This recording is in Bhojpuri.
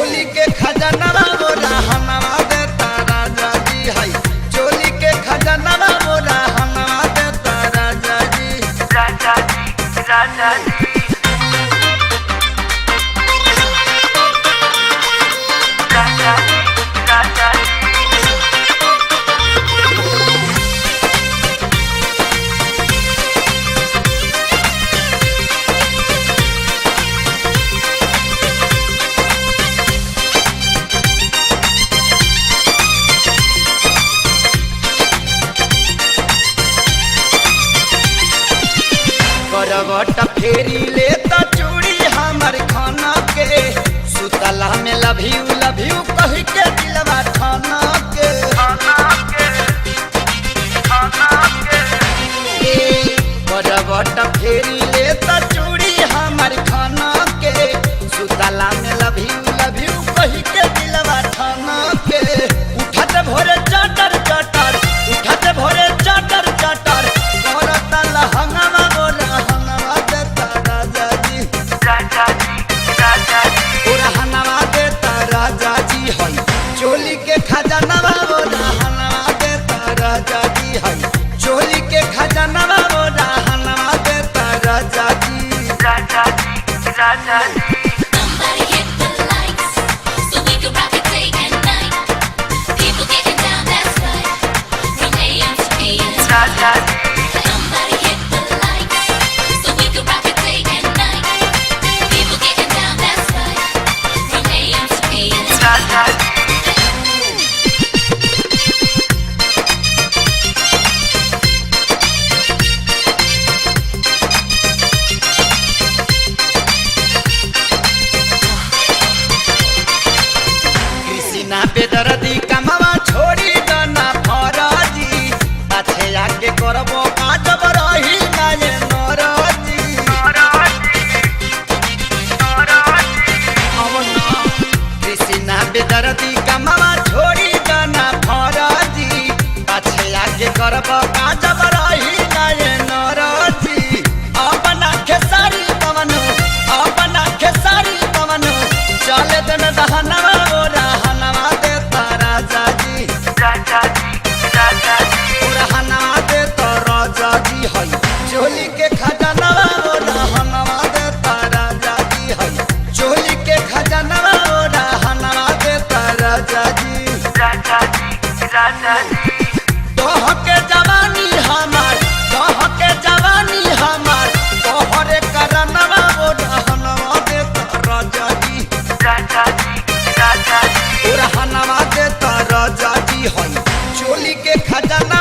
चोली के खजाना मोरा हनवा देता राजा जी है। चोली के खजाना मोरा हनवा देता राजा जी। राजा जी राजा जी राजा जी राजा जी करवट फेरी लेता चूड़ी हमार खाना के सुतला में लव यू कह के दिलवा खाना के। करवट फेरी लेता चूड़ी हमार खाना के सुतला में लव यू कह के दिलवा खाना के। उठत भोरे चटर चटर उठत भोरे चटर चटर करता लहंगवा मोरा हनवा देता राजा जी। राजा जी राजा जी मोरा हनवा देता राजा जी है। चोली के खजाना मोरा हनवा देता राजा जी है। चोली के खजाना मोरा हनवा देता राजा जी। राजा जी राजा जी Somebody hit the lights so we can rock it day and night. People getting down, that's right, from AM to PM. राजा जी Somebody hit the lights so we can rock it day and night. People getting down, that's right, from AM to PM. राजा जी कृष्णा बेदर्दी कमवा छोड़ी दना फराजी पाछे आके करबो काजब रही ना ये नरजी। कृष्णा बेदर्दी कमवा छोड़ी दना फराजी पाछे आके करबो काजब रही ना ये नरजी। अपना खेसारी पवनो अपना खेसारी पवनो चले दिन दहनवा मोरा हनवा देता राजा जी। राजा जी राजा जी मोरा हनवा देता राजा जी है। चोली के खजाना मोरा हनवा देता राजा जी है। चोली के खजाना मोरा हनवा देता राजा जी। राजा जी राजा जी तोह के जवानी हमार तोह के जवानी हमार तोहरे करनवा मोरा हनवा देता राजा जी। राजा जी राजा जी मोरा हनवा देता राजा जी है। चोली के खजाना